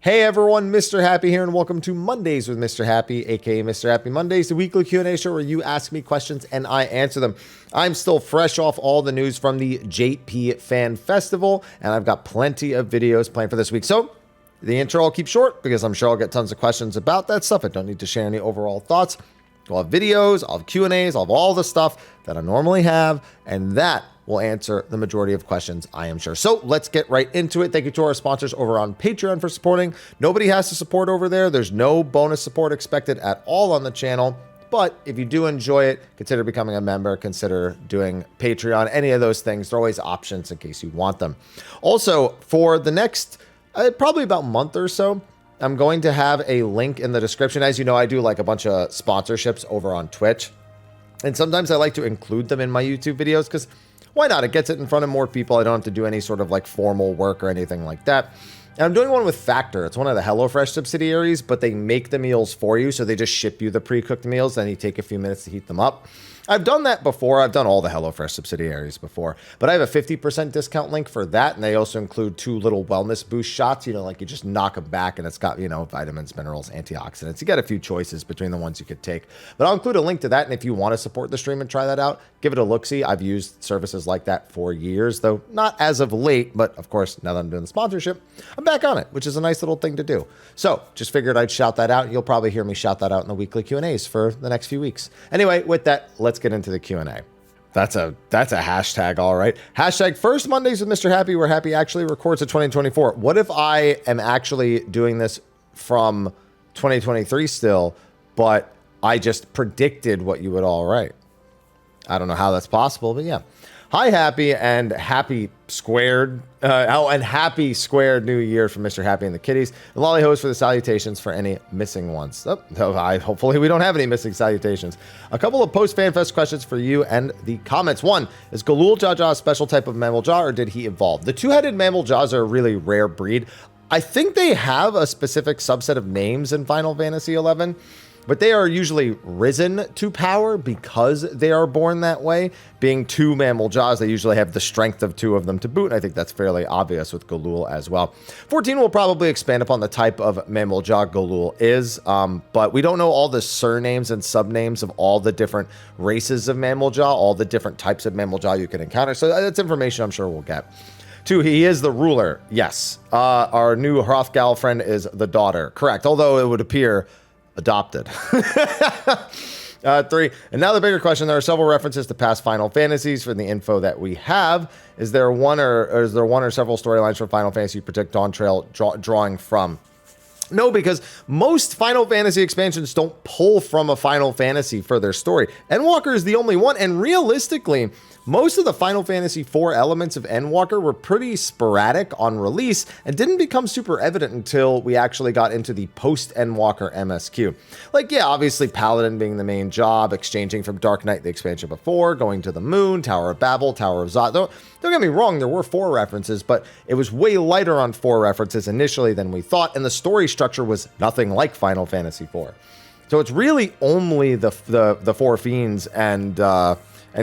Hey everyone, Mr. Happy here, and welcome to Mondays with Mr. Happy, aka Mr. Happy Mondays, the weekly Q&A show where you ask me questions and I answer them. I'm still fresh off all the news from the JP Fan Festival, and I've got plenty of videos planned for this week. So the intro I'll keep short because I'm sure I'll get tons of questions about that stuff. I don't need to share any overall thoughts. I'll have videos, I'll have Q&As, I'll have all the stuff that I normally have, and that will answer the majority of questions, I am sure. So let's get right into it. Thank you to our sponsors over on Patreon for supporting. Nobody has to support over there. There's no bonus support expected at all on the channel. But if you do enjoy it, consider becoming a member, consider doing Patreon, any of those things. There are always options in case you want them. Also, for the next probably about month or so, I'm going to have a link in the description. As you know, I do like a bunch of sponsorships over on Twitch. And sometimes I like to include them in my YouTube videos because why not? It gets it in front of more people. I don't have to do any sort of like formal work or anything like that. And I'm doing one with Factor. It's one of the HelloFresh subsidiaries, but they make the meals for you. So they just ship you the pre-cooked meals. Then you take a few minutes to heat them up. I've done that before. I've done all the HelloFresh subsidiaries before, but I have a 50% discount link for that. And they also include 2 little wellness boost shots, like you just knock them back and it's got, vitamins, minerals, antioxidants. You got a few choices between the ones you could take, but I'll include a link to that. And if you want to support the stream and try that out, give it a look-see. I've used services like that for years, though not as of late, but of course, now that I'm doing the sponsorship, I'm back on it, which is a nice little thing to do. So just figured I'd shout that out. You'll probably hear me shout that out in the weekly Q&As for the next few weeks. Anyway, with that, let's get into the Q&A. That's a hashtag, all right. Hashtag first Mondays with Mr. Happy, where Happy actually records a 2024. What if I am actually doing this from 2023 still, but I just predicted what you would all write? I don't know how that's possible, but yeah. Hi, Happy, and happy squared. And happy squared New Year from Mr. Happy and the Kitties. And Lolly Host for the salutations for any missing ones. Hopefully we don't have any missing salutations. A couple of post-FanFest questions for you and the comments. One, is Galul Jaja a special type of mammal jaw, or did he evolve? The two-headed mammal jaws are a really rare breed. I think they have a specific subset of names in Final Fantasy XI, but they are usually risen to power because they are born that way. Being 2 mammal jaws, they usually have the strength of 2 of them to boot. And I think that's fairly obvious with Galul as well. 14 will probably expand upon the type of mammal jaw Galul is, but we don't know all the surnames and subnames of all the different races of mammal jaw, all the different types of mammal jaw you can encounter. So that's information I'm sure we'll get. 2, he is the ruler. Yes. Our new Hrothgal friend is the daughter. Correct. Although it would appear adopted. 3, and now the bigger question. There are several references to past Final Fantasies from the info that we have. Is there one or several storylines from Final Fantasy you predict Dawntrail drawing from? No, because most Final Fantasy expansions don't pull from a Final Fantasy for their story. Endwalker is the only one, and realistically, most of the Final Fantasy IV elements of Endwalker were pretty sporadic on release and didn't become super evident until we actually got into the post-Endwalker MSQ. Like, yeah, obviously Paladin being the main job, exchanging from Dark Knight the expansion before, going to the moon, Tower of Babel, Tower of Zot. Don't get me wrong, there were 4 references, but it was way lighter on 4 references initially than we thought, and the story structure was nothing like Final Fantasy IV. So it's really only the 4 Fiends and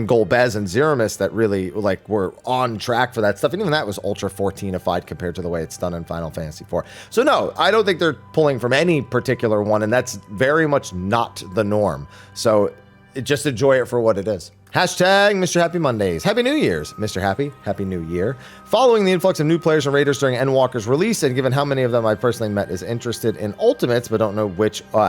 Golbez and Zeramis that really were on track for that stuff. And even that was ultra 14ified compared to the way it's done in Final Fantasy IV. So no, I don't think they're pulling from any particular one, and that's very much not the norm. So just enjoy it for what it is. Hashtag Mr. Happy Mondays. Happy New Year's, Mr. Happy. Happy New Year. Following the influx of new players and raiders during Endwalker's release, and given how many of them I personally met is interested in Ultimates, but don't know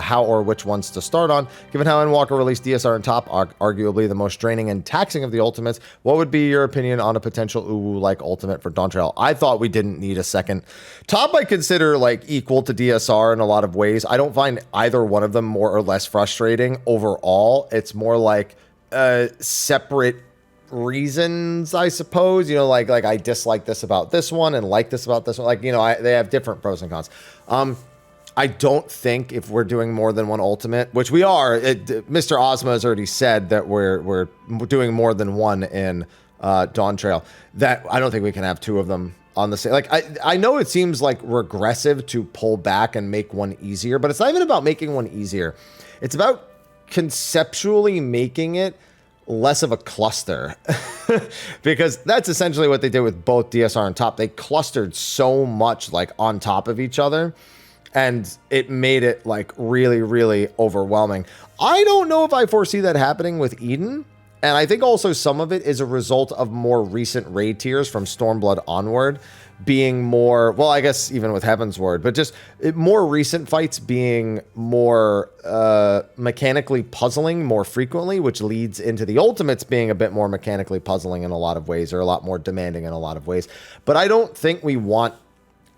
how or which ones to start on, given how Endwalker released DSR and Top, arguably the most draining and taxing of the Ultimates, what would be your opinion on a potential Uwu-like Ultimate for Dawntrail? I thought we didn't need a second. Top I consider equal to DSR in a lot of ways. I don't find either one of them more or less frustrating overall. It's more like separate reasons, I suppose. Like I dislike this about this one and like this about this one. They have different pros and cons. I don't think if we're doing more than one Ultimate, which we are, Mr. Ozma has already said that we're doing more than one in Dawntrail, that I don't think we can have 2 of them on the same. I know it seems regressive to pull back and make one easier, but it's not even about making one easier. It's about conceptually making it less of a cluster because that's essentially what they did with both DSR and Top. They clustered so much on top of each other And it made it like really, really overwhelming. I don't know if I foresee that happening with Eden. And I think also some of it is a result of more recent raid tiers from Stormblood onward being more, well, I guess even with Heaven's Word, but just more recent fights being more mechanically puzzling more frequently, which leads into the Ultimates being a bit more mechanically puzzling in a lot of ways, or a lot more demanding in a lot of ways. But I don't think we want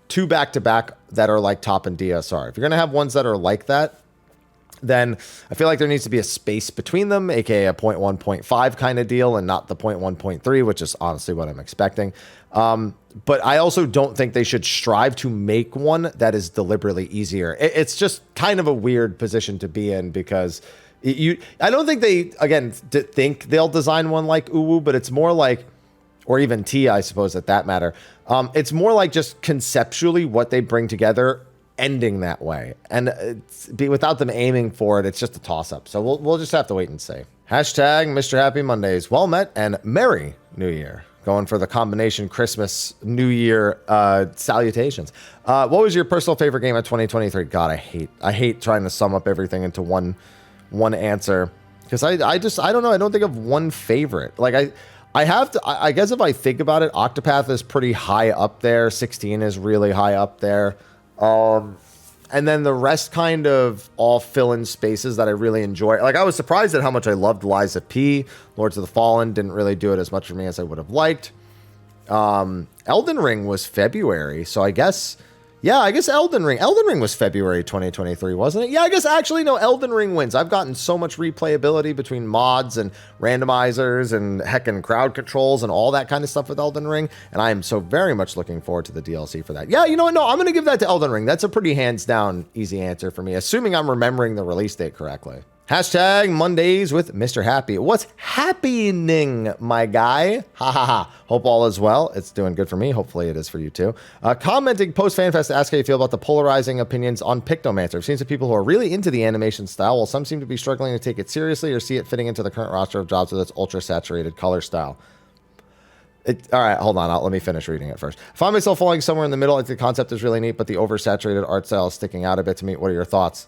two back-to-back that are like top and DSR. If you're going to have ones that are like that, then I feel like there needs to be a space between them, aka a 0.1, 0.5 kind of deal, and not the 0.1, 0.3, which is honestly what I'm expecting. But I also don't think they should strive to make one that is deliberately easier. It's just kind of a weird position to be in, because I don't think they, again, think they'll design one like Uwu, but it's more like, or even T, I suppose, at that matter. It's more like just conceptually what they bring together ending that way, and without them aiming for it, it's just a toss-up. So we'll just have to wait and see. Hashtag Mr. Happy Mondays. Well met and Merry New Year. Going for the combination Christmas, New Year salutations. What was your personal favorite game of 2023? God, I hate trying to sum up everything into one answer, because I don't know. I don't think of one favorite. Like I have to, I guess if I think about it, Octopath is pretty high up there. 16 is really high up there. And then the rest kind of all fill in spaces that I really enjoy. Like, I was surprised at how much I loved Lies of P. Lords of the Fallen didn't really do it as much for me as I would have liked. Elden Ring was February, so I guess Elden Ring was February 2023, wasn't it? Yeah, I guess actually, no, Elden Ring wins. I've gotten so much replayability between mods and randomizers and heckin' crowd controls and all that kind of stuff with Elden Ring, and I am so very much looking forward to the DLC for that. Yeah, you know what? No, I'm going to give that to Elden Ring. That's a pretty hands down easy answer for me, assuming I'm remembering the release date correctly. Hashtag Mondays with Mr. Happy. What's happening, my guy? Ha ha ha. Hope all is well. It's doing good for me. Hopefully it is for you too. Commenting post FanFest to ask how you feel about the polarizing opinions on Pictomancer. I've seen some people who are really into the animation style, while some seem to be struggling to take it seriously or see it fitting into the current roster of jobs with its ultra saturated color style. All right, hold on. Let me finish reading it first. I find myself falling somewhere in the middle. I think the concept is really neat, but the oversaturated art style is sticking out a bit to me. What are your thoughts?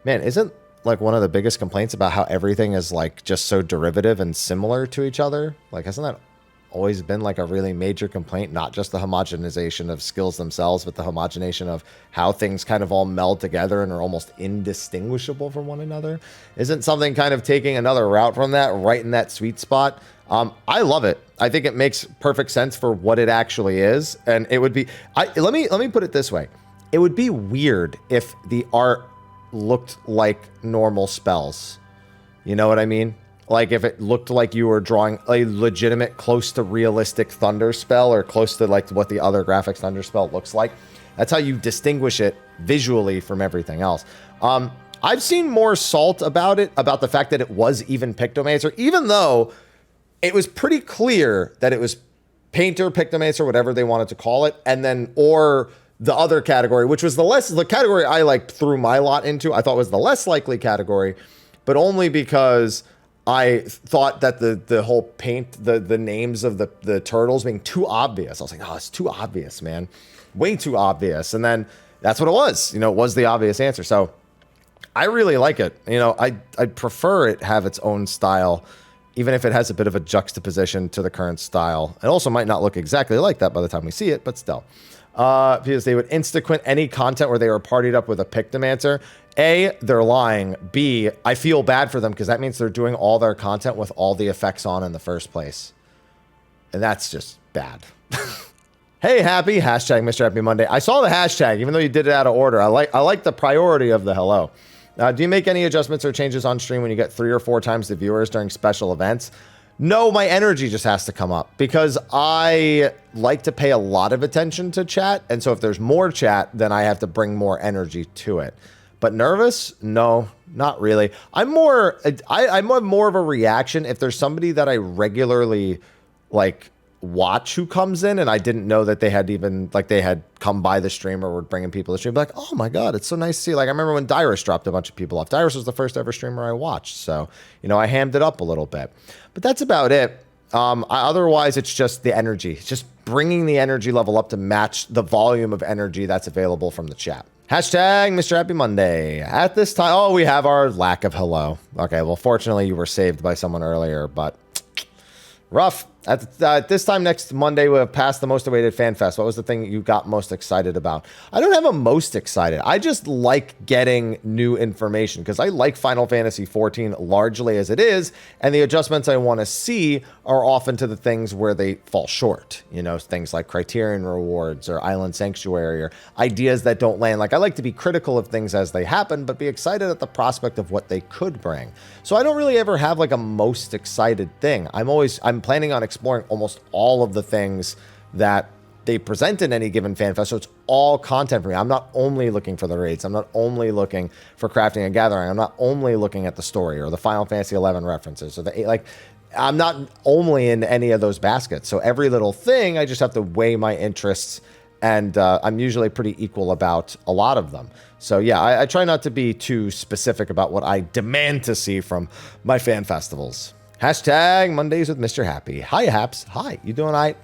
Man, isn't like one of the biggest complaints about how everything is like just so derivative and similar to each other? Like, hasn't that always been like a really major complaint? Not just the homogenization of skills themselves, but the homogenization of how things kind of all meld together and are almost indistinguishable from one another. Isn't something kind of taking another route from that, right in that sweet spot? I love it. I think it makes perfect sense for what it actually is. And it would be, let me put it this way. It would be weird if the art looked like normal spells. You know what I mean? Like if it looked like you were drawing a legitimate close to realistic thunder spell, or close to like what the other graphics thunder spell looks like. That's how you distinguish it visually from everything else. I've seen more salt about it, about the fact that it was even Pictomancer, even though it was pretty clear that it was Painter, Pictomancer, whatever they wanted to call it, and then, or the other category, which was the category I like threw my lot into, I thought was the less likely category, but only because I thought that the whole paint, the names of the turtles being too obvious. I was like, oh, it's too obvious, man. Way too obvious. And then that's what it was. You know, it was the obvious answer. So I really like it. You know, I'd prefer it have its own style, even if it has a bit of a juxtaposition to the current style. It also might not look exactly like that by the time we see it, but still. Because they would insta-quit any content where they were partied up with a Pictomancer. A, they're lying. B, I feel bad for them because that means they're doing all their content with all the effects on in the first place. And that's just bad. Hey, Happy. Hashtag Mr. Happy Monday. I saw the hashtag, even though you did it out of order. I like the priority of the hello. Do you make any adjustments or changes on stream when you get 3 or 4 times the viewers during special events? No, my energy just has to come up because I like to pay a lot of attention to chat. And so if there's more chat, then I have to bring more energy to it. But nervous? No, not really. I'm more of a reaction if there's somebody that I regularly like watch who comes in and I didn't know that they had even like they had come by the stream or were bringing people to the stream. Like, oh my God, it's so nice to see. Like I remember when Dyrus dropped a bunch of people off. Dyrus was the first ever streamer I watched. So, you know, I hammed it up a little bit, but that's about it. Otherwise it's just the energy. It's just bringing the energy level up to match the volume of energy that's available from the chat. Hashtag Mr. Happy Monday. At this time, oh, we have our lack of hello. Okay, well, fortunately, you were saved by someone earlier, but rough. At this time next Monday, we'll have passed the most awaited FanFest. What was the thing you got most excited about? I don't have a most excited. I just like getting new information because I like Final Fantasy XIV largely as it is, and the adjustments I want to see are often to the things where they fall short. You know, things like Criterion rewards or Island Sanctuary or ideas that don't land. Like, I like to be critical of things as they happen, but be excited at the prospect of what they could bring. So I don't really ever have like a most excited thing. I'm planning on exploring almost all of the things that they present in any given FanFest, so it's all content for me. I'm not only looking for the raids. I'm not only looking for crafting and gathering. I'm not only looking at the story or the Final Fantasy XI references or I'm not only in any of those baskets. So every little thing, I just have to weigh my interests, and I'm usually pretty equal about a lot of them. So yeah, I try not to be too specific about what I demand to see from my fan festivals. Hashtag Mondays with Mr. Happy. Hi, Haps. Hi. You doing all right?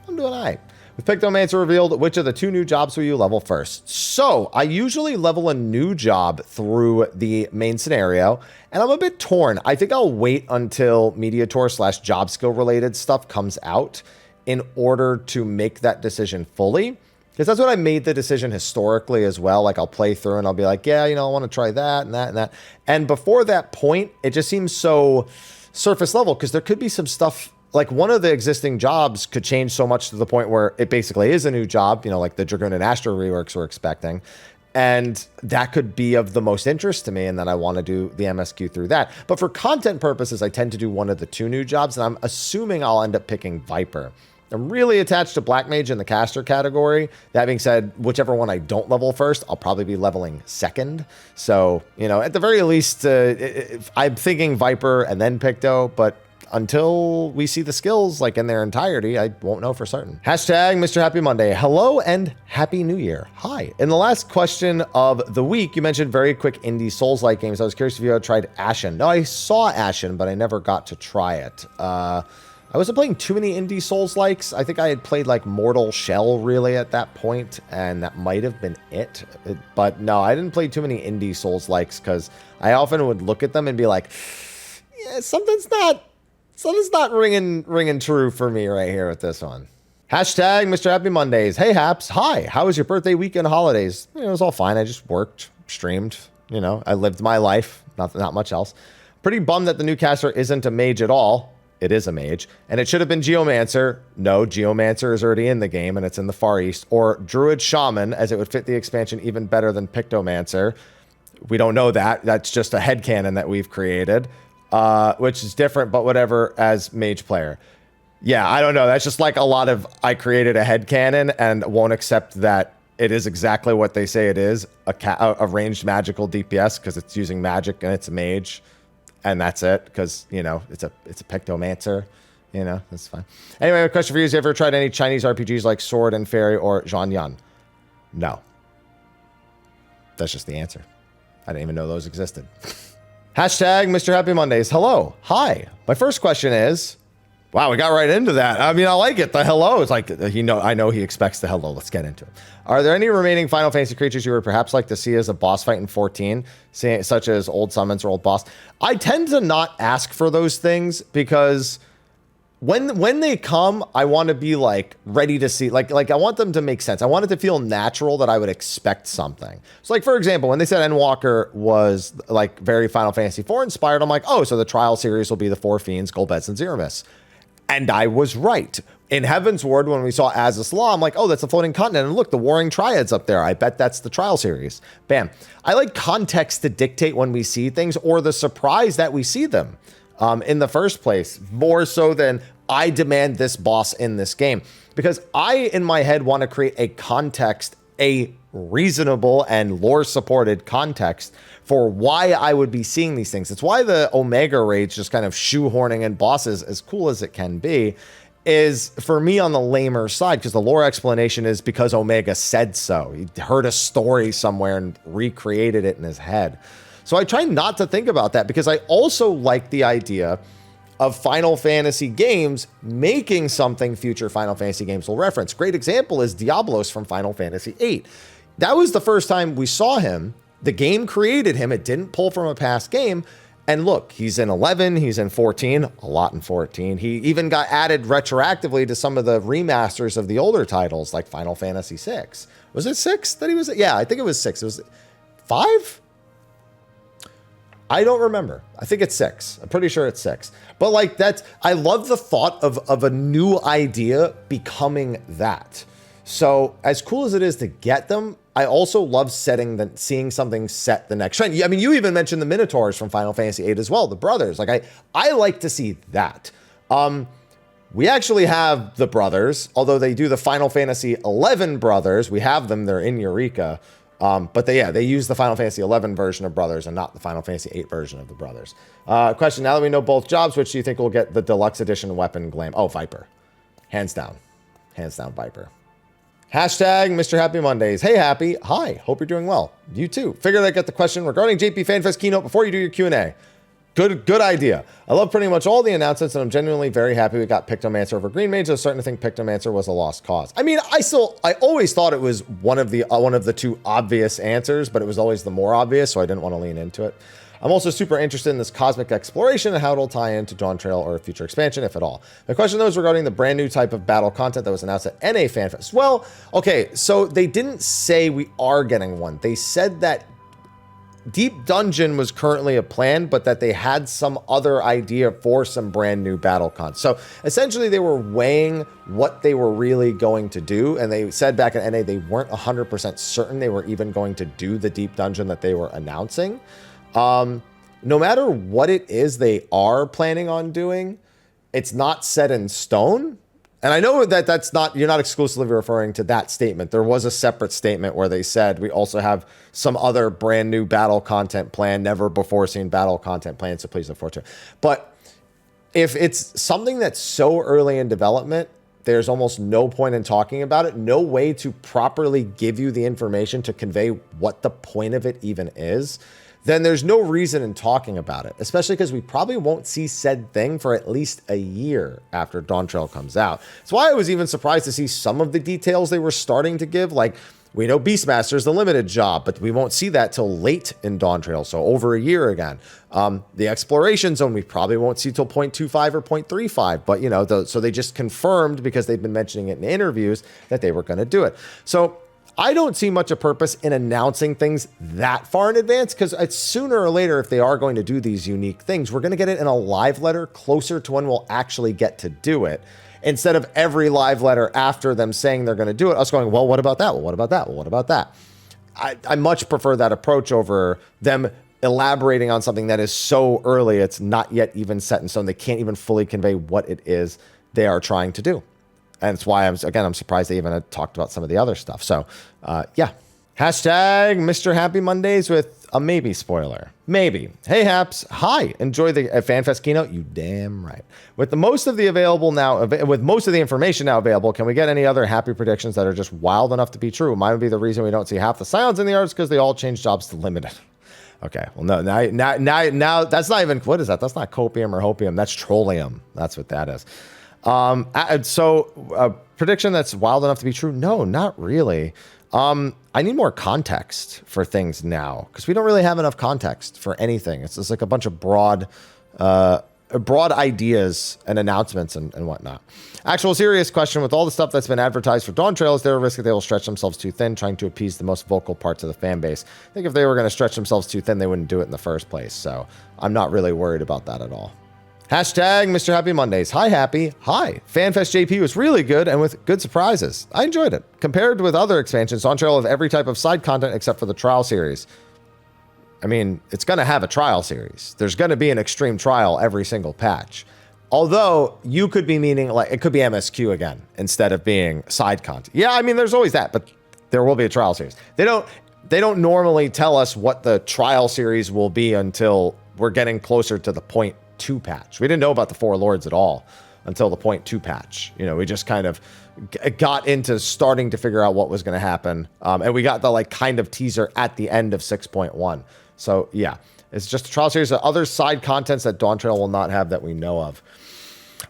I'm doing all right. With Pictomancer revealed, which of the 2 new jobs will you level first? So I usually level a new job through the main scenario, and I'm a bit torn. I think I'll wait until Mediator/job skill related stuff comes out in order to make that decision fully. Because that's what I made the decision historically as well. Like, I'll play through and I'll be like, yeah, you know, I want to try that and that and that. And before that point, it just seems so surface level because there could be some stuff. Like, one of the existing jobs could change so much to the point where it basically is a new job, you know, like the Dragoon and Astra reworks we're expecting. And that could be of the most interest to me, and then I want to do the MSQ through that. But for content purposes, I tend to do one of the 2 new jobs, and I'm assuming I'll end up picking Viper. I'm really attached to Black Mage in the caster category. That being said, whichever one I don't level first, I'll probably be leveling second. So, you know, at the very least, I'm thinking Viper and then Picto, but until we see the skills like in their entirety, I won't know for certain. Hashtag Mr. Happy Monday. Hello and Happy New Year. Hi. In the last question of the week, you mentioned very quick indie Souls-like games. I was curious if you had tried Ashen. No, I saw Ashen, but I never got to try it. I wasn't playing too many indie Souls-likes. I think I had played like Mortal Shell really at that point, and that might have been it. But no, I didn't play too many indie Souls-likes because I often would look at them and be like, yeah, something's not ringing true for me right here with this one. Hashtag Mr. Happy Mondays. Hey, Haps. Hi. How was your birthday weekend holidays? You know, it was all fine. I just worked, streamed. You know, I lived my life. Not much else. Pretty bummed that the new caster isn't a mage at all. It is a mage. And it should have been Geomancer. No, Geomancer is already in the game, and it's in the Far East. Or Druid Shaman, as it would fit the expansion even better than Pictomancer. We don't know that. That's just a headcanon that we've created, which is different, but whatever, as mage player. Yeah, I don't know. That's just like a lot of, I created a headcanon and won't accept that it is exactly what they say it is, a ranged magical DPS, because it's using magic and it's a mage. And that's it, because, you know, it's a Pictomancer. You know, that's fine. Anyway, a question for you. Have you ever tried any Chinese RPGs like Sword and Fairy or Zhanyan? No. That's just the answer. I didn't even know those existed. Hashtag Mr. Happy Mondays. Hello. Hi. My first question is, wow, we got right into that. I mean, I like it. The hello. It's like, I know he expects the hello. Let's get into it. Are there any remaining Final Fantasy creatures you would perhaps like to see as a boss fight in 14, such as old summons or old boss? I tend to not ask for those things because when they come, I want to be like ready to see, like I want them to make sense. I want it to feel natural that I would expect something. So like, for example, when they said Endwalker was like very Final Fantasy IV inspired, I'm like, oh, so the trial series will be the Four Fiends, Golbez, and Zeramis. And I was right. In Heaven's Ward, when we saw Azus Law, I'm like, oh, that's a floating continent. And look, the Warring Triads up there. I bet that's the trial series. Bam. I like context to dictate when we see things or the surprise that we see them in the first place, more so than I demand this boss in this game. Because I, in my head, want to create a context, a reasonable and lore-supported context for why I would be seeing these things. It's why the Omega raids, just kind of shoehorning in bosses, as cool as it can be, is for me on the lamer side, because the lore explanation is because Omega said so. He heard a story somewhere and recreated it in his head. So I try not to think about that, because I also like the idea of Final Fantasy games making something future Final Fantasy games will reference. Great example is Diablos from Final Fantasy VIII. That was the first time we saw him. The game created him. It didn't pull from a past game. And look, he's in 11, he's in 14, a lot in 14. He even got added retroactively to some of the remasters of the older titles, like Final Fantasy VI. Was it 6 that he was? Yeah, I think it was 6. It was 5? I don't remember. I think it's 6. I'm pretty sure it's 6. But like I love the thought of a new idea becoming that. So as cool as it is to get them, I also love seeing something set the next trend. I mean, you even mentioned the Minotaurs from Final Fantasy VIII as well, the brothers. Like I like to see that. We actually have the brothers, although they do the Final Fantasy XI brothers. We have them. They're in Eureka. But they use the Final Fantasy XI version of brothers and not the Final Fantasy VIII version of the brothers. Question, now that we know both jobs, which do you think will get the deluxe edition weapon glam? Oh, Viper. Hands down. Hands down, Viper. Hashtag Mr. Happy Mondays. Hey, Happy. Hi. Hope you're doing well. You too. Figured I'd get the question regarding JP FanFest keynote before you do your Q&A. Good idea. I love pretty much all the announcements, and I'm genuinely very happy we got Pictomancer over Green Mage. I was starting to think Pictomancer was a lost cause. I mean, I always thought it was one of the two obvious answers, but it was always the more obvious, so I didn't want to lean into it. I'm also super interested in this cosmic exploration and how it'll tie into Dawn Trail or a future expansion, if at all. The question, though, is regarding the brand new type of battle content that was announced at NA FanFest. Well, okay, so they didn't say we are getting one. They said that Deep Dungeon was currently a plan, but that they had some other idea for some brand new battle content. So essentially they were weighing what they were really going to do. And they said back at NA, they weren't 100% certain they were even going to do the Deep Dungeon that they were announcing. No matter what it is they are planning on doing, it's not set in stone. And I know that that's not, you're not exclusively referring to that statement. There was a separate statement where they said we also have some other brand new battle content plan, never before seen battle content plan, so please look forward to it. But if it's something that's so early in development, there's almost no point in talking about it, no way to properly give you the information to convey what the point of it even is, then there's no reason in talking about it, especially because we probably won't see said thing for at least a year after Dawn Trail comes out. That's why I was even surprised to see some of the details they were starting to give. Like, we know Beastmaster is the limited job, but we won't see that till late in Dawn Trail, so over a year again. The exploration zone, we probably won't see till 0.25 or 0.35, but you know, so they just confirmed, because they've been mentioning it in interviews, that they were going to do it. So I don't see much of purpose in announcing things that far in advance, because it's sooner or later, if they are going to do these unique things, we're going to get it in a live letter closer to when we'll actually get to do it, instead of every live letter after them saying they're going to do it, us going, well, what about that? Well, what about that? Well, what about that? I much prefer that approach over them elaborating on something that is so early, it's not yet even set in stone. They can't even fully convey what it is they are trying to do. And it's why I'm surprised they even had talked about some of the other stuff. So, yeah. Hashtag Mr. Happy Mondays with a maybe spoiler. Maybe. Hey, Haps. Hi. Enjoy the FanFest keynote. You damn right. With most of the information now available, can we get any other happy predictions that are just wild enough to be true? Mine would be the reason we don't see half the Scions in the arts, because they all changed jobs to limited. Okay. Well, no. Now that's not even, what is that? That's not copium or hopium. That's trollium. That's what that is. So a prediction that's wild enough to be true? No, not really. I need more context for things now, because we don't really have enough context for anything. It's just like a bunch of broad ideas and announcements and whatnot. Actual serious question: with all the stuff that's been advertised for Dawn Trail, is there a risk that they will stretch themselves too thin, trying to appease the most vocal parts of the fan base? I think if they were going to stretch themselves too thin, they wouldn't do it in the first place. So I'm not really worried about that at all. Hashtag Mr. Happy Mondays. Hi, Happy. Hi. FanFest JP was really good and with good surprises. I enjoyed it. Compared with other expansions, Dawn Trail have every type of side content except for the trial series. I mean, it's going to have a trial series. There's going to be an extreme trial every single patch. Although you could be meaning like it could be MSQ again instead of being side content. Yeah, I mean, there's always that, but there will be a trial series. They don't normally tell us what the trial series will be until we're getting closer to the 0.2 patch. We didn't know about the Four Lords at all until the 0.2 patch. You know, we just kind of got into starting to figure out what was going to happen. And we got the like kind of teaser at the end of 6.1. So yeah, It's just a trial series of other side contents that Dawn Trail will not have that we know of.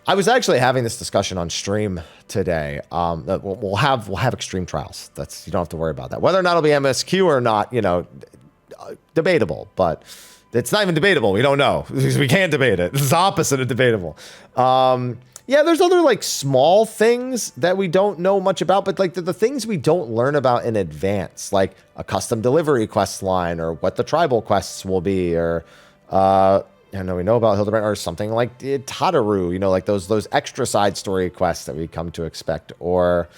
I was actually having this discussion on stream today. That we'll have extreme trials. You don't have to worry about that. Whether or not it'll be MSQ or not, debatable. But it's not even debatable. We don't know because we can't debate it. It's the opposite of debatable. Yeah, there's other like small things that we don't know much about, but like the things we don't learn about in advance, like a custom delivery quest line or what the tribal quests will be, or we know about Hildebrand, or something like Tataru, like those extra side story quests that we come to expect, or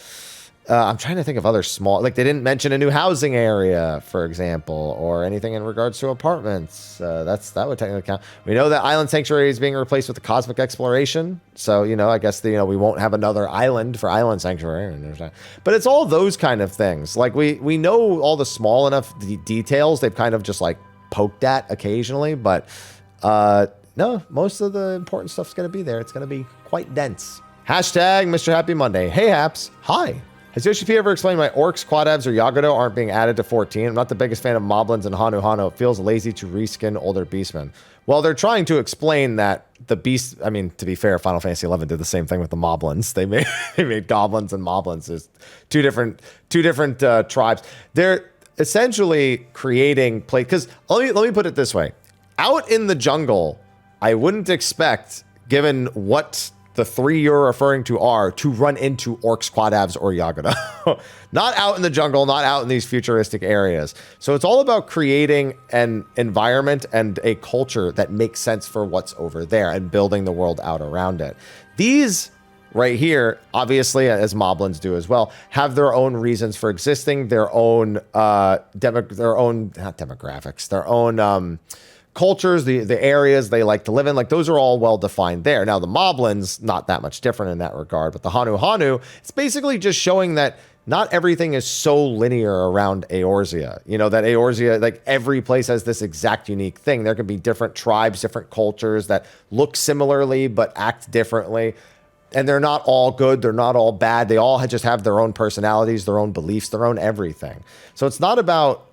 I'm trying to think of other small, like they didn't mention a new housing area, for example, or anything in regards to apartments. That would technically count. We know that Island Sanctuary is being replaced with the Cosmic Exploration. So, I guess, we won't have another island for Island Sanctuary. But it's all those kind of things. Like we know all the small enough details they've kind of just like poked at occasionally. But no, most of the important stuff's going to be there. It's going to be quite dense. Hashtag Mr. Happy Monday. Hey, Haps. Hi. Has Yoshi P ever explained why Orcs, Quadabs, or Yagato aren't being added to 14? I'm not the biggest fan of Moblins and Hanu. It feels lazy to reskin older Beastmen. Well, they're trying to explain that the Beast... I mean, to be fair, Final Fantasy XI did the same thing with the Moblins. They made Goblins and Moblins. There's two different tribes. They're essentially creating... Because let me put it this way. Out in the jungle, I wouldn't expect, given what... the three you're referring to are, to run into Orcs, Quadabs, or Yagato. Not out in the jungle, not out in these futuristic areas. So it's all about creating an environment and a culture that makes sense for what's over there and building the world out around it. These right here, obviously, as Moblins do as well, have their own reasons for existing, their own demographics, their own cultures, the areas they like to live in, like those are all well defined there. Now the Moblins, not that much different in that regard, but the Hanu, it's basically just showing that not everything is so linear around Eorzea. That Eorzea, like every place has this exact unique thing. There can be different tribes, different cultures that look similarly but act differently. And they're not all good, they're not all bad. They all just have their own personalities, their own beliefs, their own everything. So it's not about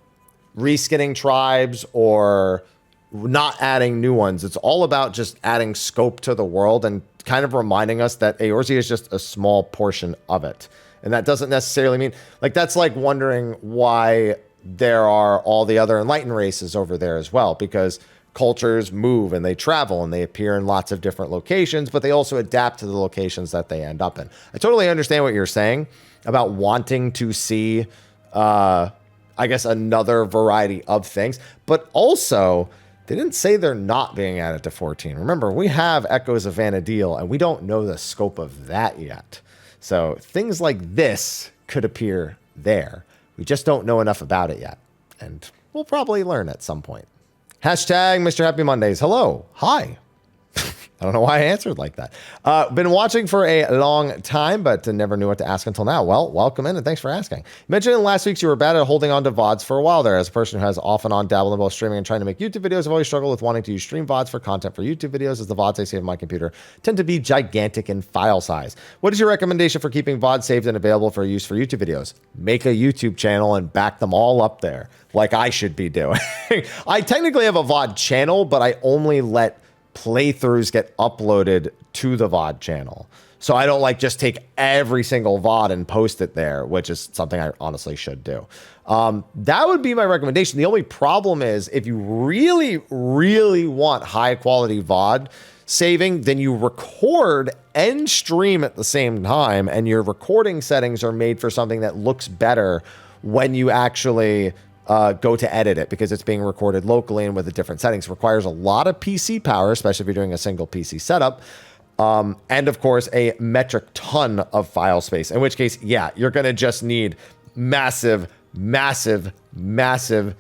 reskinning tribes or not adding new ones. It's all about just adding scope to the world and kind of reminding us that Eorzea is just a small portion of it. And that doesn't necessarily mean, like, that's like wondering why there are all the other enlightened races over there as well, because cultures move and they travel and they appear in lots of different locations, but they also adapt to the locations that they end up in. I totally understand what you're saying about wanting to see, I guess, another variety of things, but also they didn't say they're not being added to 14. Remember, we have Echoes of Vana'diel, and we don't know the scope of that yet. So things like this could appear there. We just don't know enough about it yet. And we'll probably learn at some point. Hashtag Mr. Happy Mondays. Hello. Hi. I don't know why I answered like that. Been watching for a long time, but never knew what to ask until now. Well, welcome in and thanks for asking. You mentioned in last week's you were bad at holding on to VODs for a while there. As a person who has off and on dabbled in both streaming and trying to make YouTube videos, I've always struggled with wanting to use stream VODs for content for YouTube videos, as the VODs I save on my computer tend to be gigantic in file size. What is your recommendation for keeping VODs saved and available for use for YouTube videos? Make a YouTube channel and back them all up there, like I should be doing. I technically have a VOD channel, but I only let playthroughs get uploaded to the VOD channel. So I don't like just take every single VOD and post it there, which is something I honestly should do. That would be my recommendation. The only problem is if you really, really want high quality VOD saving, then you record and stream at the same time, and your recording settings are made for something that looks better when you actually go to edit it, because it's being recorded locally and with the different settings. It requires a lot of PC power, especially if you're doing a single PC setup. And of course, a metric ton of file space, in which case, yeah, you're going to just need massive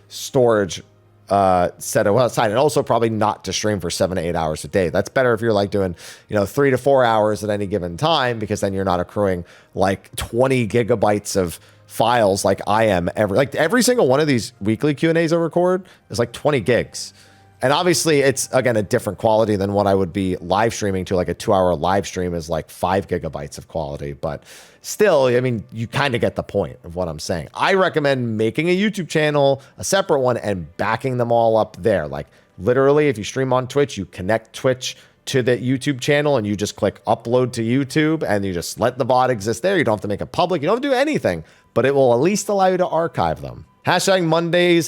storage set aside, and also probably not to stream for 7 to 8 hours a day. That's better if you're like doing, 3 to 4 hours at any given time, because then you're not accruing like 20 gigabytes of files like I am every single one of these weekly Q&As I record is like 20 gigs. And obviously it's, again, a different quality than what I would be live streaming to. Like a 2-hour live stream is like 5 gigabytes of quality, but still, I mean, you kind of get the point of what I'm saying. I recommend making a YouTube channel, a separate one, and backing them all up there. Like Literally, if you stream on Twitch, you connect Twitch to the YouTube channel and you just click upload to YouTube and you just let the bot exist there. You don't have to make it public. You don't have to do anything, but it will at least allow you to archive them. Hashtag Monday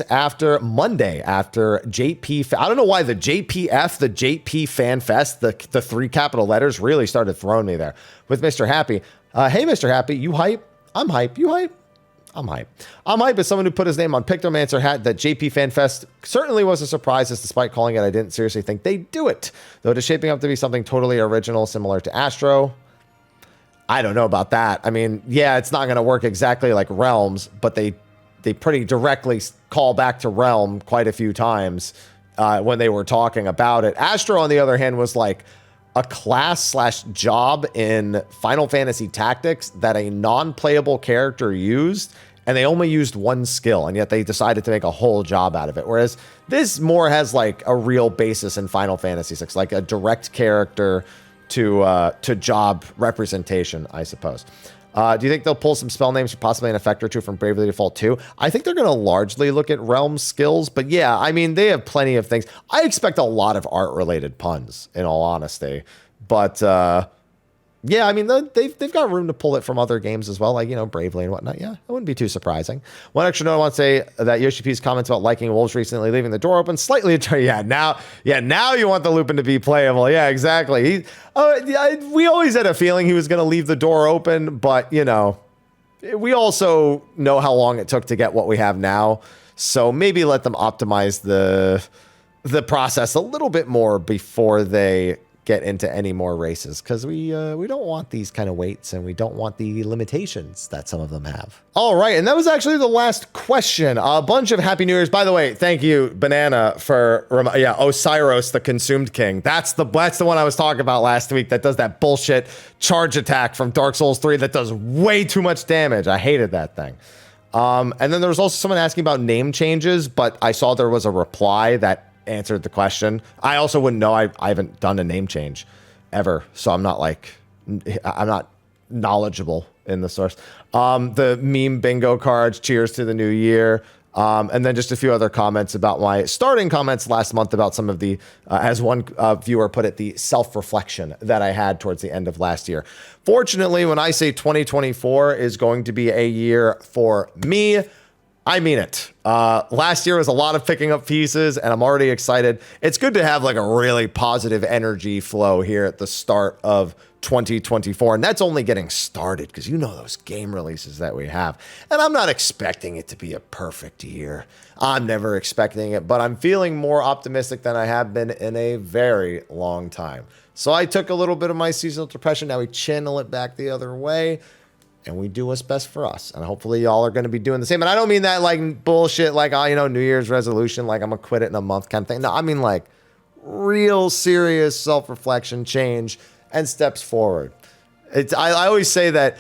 after JP. I don't know why the JPF, the JP FanFest, the 3 capital letters really started throwing me there with Mr. Happy. Hey, Mr. Happy, you hype? I'm hype. You hype? I'm hype. I'm hype as someone who put his name on Pictomancer hat. That JP FanFest certainly was a surprise, as despite calling it, I didn't seriously think they'd do it. Though it is shaping up to be something totally original, similar to Astro. I don't know about that. I mean, yeah, it's not going to work exactly like Realms, but they pretty directly call back to Realm quite a few times when they were talking about it. Astro, on the other hand, was like a class/job in Final Fantasy Tactics that a non-playable character used, and they only used one skill, and yet they decided to make a whole job out of it. Whereas this more has like a real basis in Final Fantasy VI, like a direct character to job representation, I suppose. Do you think they'll pull some spell names for possibly an effect or two from Bravely Default 2? I think they're going to largely look at Realm skills, but yeah, I mean, they have plenty of things. I expect a lot of art-related puns, in all honesty. But, yeah, I mean, they've got room to pull it from other games as well, like, you know, Bravely and whatnot. Yeah, it wouldn't be too surprising. One extra note I want to say that Yoshi P's comments about liking wolves recently leaving the door open slightly. Now you want the Lupin to be playable. Yeah, exactly. We always had a feeling he was going to leave the door open, but, you know, we also know how long it took to get what we have now. So maybe let them optimize the process a little bit more before they get into any more races, because we don't want these kind of weights, and we don't want the limitations that some of them have. All right, and that was actually the last question. A bunch of Happy New Year's. By the way, thank you, Banana, for Osiris, the Consumed King. That's the one I was talking about last week that does that bullshit charge attack from Dark Souls 3 that does way too much damage. I hated that thing. And then there was also someone asking about name changes, but I saw there was a reply that answered the question. I also wouldn't know. I haven't done a name change ever, so I'm not knowledgeable in the source. The meme bingo cards, cheers to the new year. And then just a few other comments about my starting comments last month about some of the, as one viewer put it, the self-reflection that I had towards the end of last year. Fortunately, when I say 2024 is going to be a year for me, I mean it. Last year was a lot of picking up pieces, and I'm already excited. It's good to have like a really positive energy flow here at the start of 2024, and that's only getting started, because you know those game releases that we have. And I'm not expecting it to be a perfect year. I'm never expecting it, but I'm feeling more optimistic than I have been in a very long time. So I took a little bit of my seasonal depression. Now we channel it back the other way, and we do what's best for us. And hopefully y'all are going to be doing the same. And I don't mean that like bullshit, like, oh, you know, New Year's resolution, like I'm going to quit it in a month kind of thing. No, I mean like real serious self-reflection, change, and steps forward. I always say that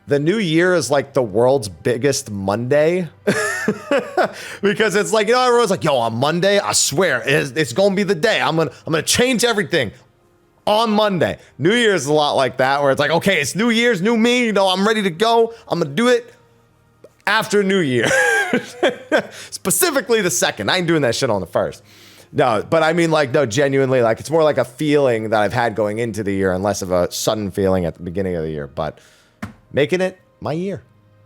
the new year is like the world's biggest Monday. Because it's like, you know, everyone's like, yo, on Monday, I swear, it's going to be the day. I'm going to change everything. On Monday. New Year's is a lot like that, where it's like, okay, it's New Year's, new me, you know, I'm ready to go. I'm going to do it after New Year. Specifically the 2nd. I ain't doing that shit on the 1st. No, but I mean, like, no, genuinely, like, it's more like a feeling that I've had going into the year and less of a sudden feeling at the beginning of the year, but making it my year.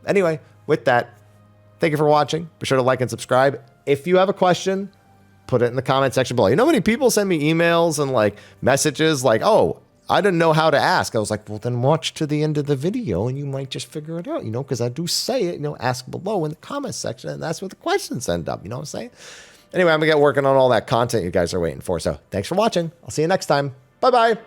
Anyway, with that, thank you for watching. Be sure to like and subscribe. If you have a question, put it in the comment section below. You know how many people send me emails and like messages like, oh, I didn't know how to ask. I was like, well, then watch to the end of the video and you might just figure it out, you know, because I do say it, you know, ask below in the comment section, and that's where the questions end up, you know what I'm saying? Anyway, I'm going to get working on all that content you guys are waiting for. So thanks for watching. I'll see you next time. Bye-bye.